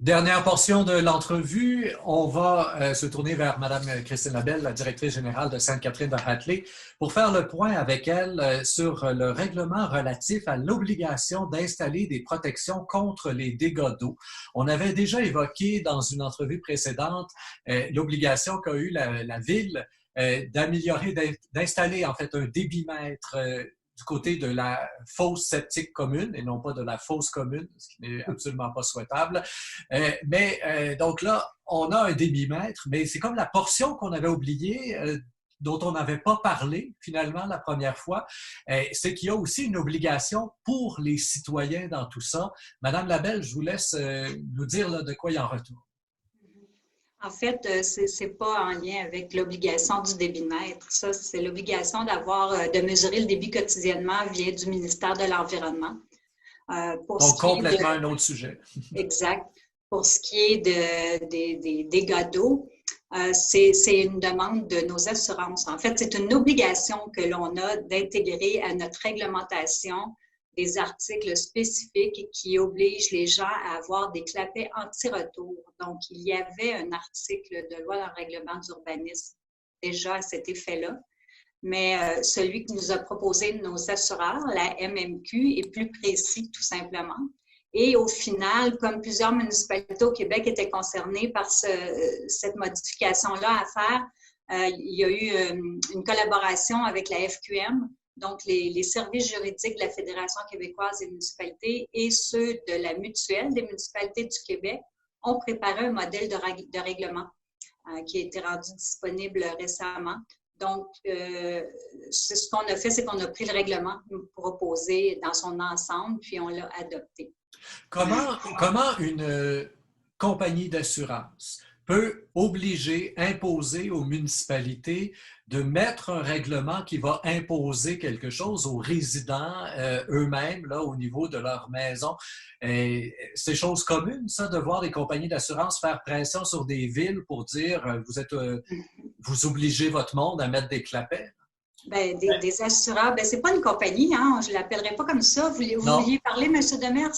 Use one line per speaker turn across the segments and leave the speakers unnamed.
Dernière portion de l'entrevue, on va se tourner vers Mme Christine Labelle, la directrice générale de Sainte-Catherine de Hatley, pour faire le point avec elle sur le règlement relatif à l'obligation d'installer des protections contre les dégâts d'eau. On avait déjà évoqué dans une entrevue précédente l'obligation qu'a eue la Ville d'améliorer, d'installer en fait un débitmètre du côté de la fosse septique commune et non pas de la fosse commune, ce qui n'est absolument pas souhaitable. Donc là, on a un débitmètre, mais c'est comme la portion qu'on avait oubliée, dont on n'avait pas parlé finalement la première fois, c'est qu'il y a aussi une obligation pour les citoyens dans tout ça. Madame Labelle, je vous laisse nous dire là, de quoi il en retourne.
En fait, c'est pas en lien avec l'obligation du débitmètre. Ça, c'est l'obligation de mesurer le débit quotidiennement via du ministère de l'Environnement.
Donc, complètement un autre sujet.
Exact. Pour ce qui est des dégâts d'eau, c'est une demande de nos assurances. En fait, c'est une obligation que l'on a d'intégrer à notre réglementation des articles spécifiques qui obligent les gens à avoir des clapets anti-retour. Donc, il y avait un article de loi dans le règlement d'urbanisme déjà à cet effet-là, mais celui que nous a proposé nos assureurs, la MMQ, est plus précis tout simplement. Et au final, comme plusieurs municipalités au Québec étaient concernées par cette modification-là à faire, il y a eu une collaboration avec la FQM, donc les services juridiques de la Fédération québécoise des municipalités et ceux de la Mutuelle des municipalités du Québec ont préparé un modèle de règlement qui a été rendu disponible récemment. Donc, ce qu'on a fait, c'est qu'on a pris le règlement proposé dans son ensemble, puis on l'a adopté.
Comment une compagnie d'assurance peut imposer aux municipalités de mettre un règlement qui va imposer quelque chose aux résidents eux-mêmes, là, au niveau de leur maison? C'est chose commune, ça, de voir des compagnies d'assurance faire pression sur des villes pour dire vous obligez votre monde à mettre des clapets?
Bien, des assureurs, bien, c'est pas une compagnie, hein? Je ne l'appellerai pas comme ça. Vous vouliez parler, M. Demers?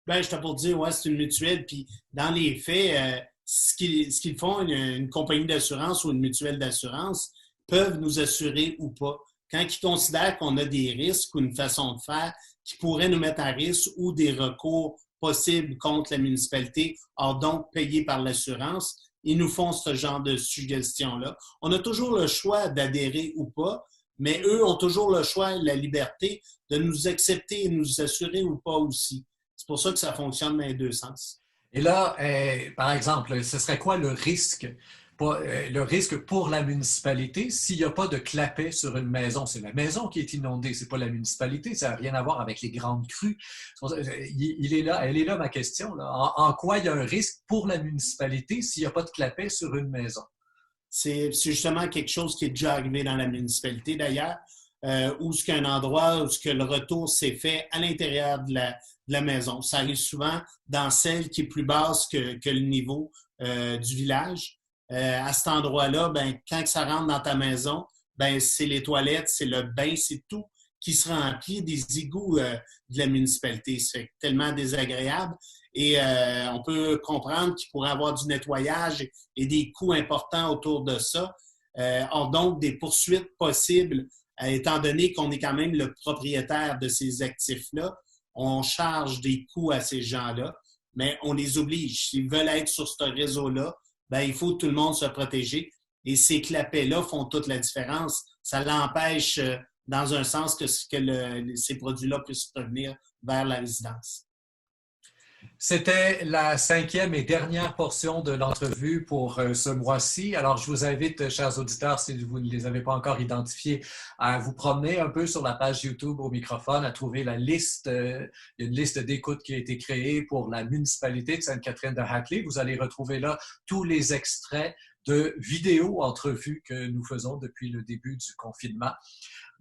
Bien, je t'ai pour dire, ouais, c'est une mutuelle. Puis, dans les faits, ce qu'ils font, une compagnie d'assurance ou une mutuelle d'assurance, peuvent nous assurer ou pas. Quand ils considèrent qu'on a des risques ou une façon de faire qui pourrait nous mettre à risque ou des recours possibles contre la municipalité, or donc payés par l'assurance, ils nous font ce genre de suggestions-là. On a toujours le choix d'adhérer ou pas, mais eux ont toujours le choix et la liberté de nous accepter et nous assurer ou pas aussi. C'est pour ça que ça fonctionne dans les deux sens.
Et là, par exemple, ce serait quoi le risque pour la municipalité s'il n'y a pas de clapet sur une maison? C'est la maison qui est inondée, c'est pas la municipalité. Ça n'a rien à voir avec les grandes crues. Elle est là ma question. Là. En quoi il y a un risque pour la municipalité s'il n'y a pas de clapet sur une maison?
C'est justement quelque chose qui est déjà arrivé dans la municipalité d'ailleurs, où ce qu'un endroit où ce que le retour s'est fait à l'intérieur de la maison. Ça arrive souvent dans celle qui est plus basse que le niveau du village. À cet endroit-là, ben, quand ça rentre dans ta maison, ben, c'est les toilettes, c'est le bain, c'est tout qui se remplit des égouts de la municipalité. C'est tellement désagréable. Et on peut comprendre qu'il pourrait y avoir du nettoyage et des coûts importants autour de ça. Ont donc des poursuites possibles, étant donné qu'on est quand même le propriétaire de ces actifs-là. On charge des coûts à ces gens-là, mais on les oblige. S'ils veulent être sur ce réseau-là, ben, il faut que tout le monde se protéger. Et ces clapets-là font toute la différence. Ça l'empêche, dans un sens, que ces produits-là puissent revenir vers la résidence.
C'était la 5e et dernière portion de l'entrevue pour ce mois-ci. Alors, je vous invite, chers auditeurs, si vous ne les avez pas encore identifiés, à vous promener un peu sur la page YouTube au microphone, à trouver la liste, une liste d'écoute qui a été créée pour la municipalité de Sainte-Catherine de Hatley. Vous allez retrouver là tous les extraits de vidéos entrevues que nous faisons depuis le début du confinement.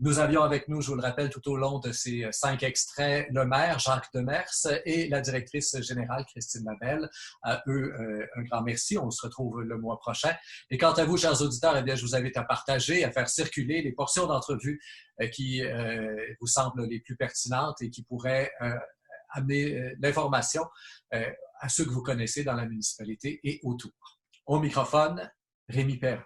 Nous avions avec nous, je vous le rappelle, tout au long de ces 5 extraits, le maire Jacques Demers et la directrice générale Christine Labelle. À eux, un grand merci. On se retrouve le mois prochain. Et quant à vous, chers auditeurs, eh bien, je vous invite à partager, à faire circuler les portions d'entrevues qui vous semblent les plus pertinentes et qui pourraient amener l'information à ceux que vous connaissez dans la municipalité et autour. Au microphone, Rémi Perrin.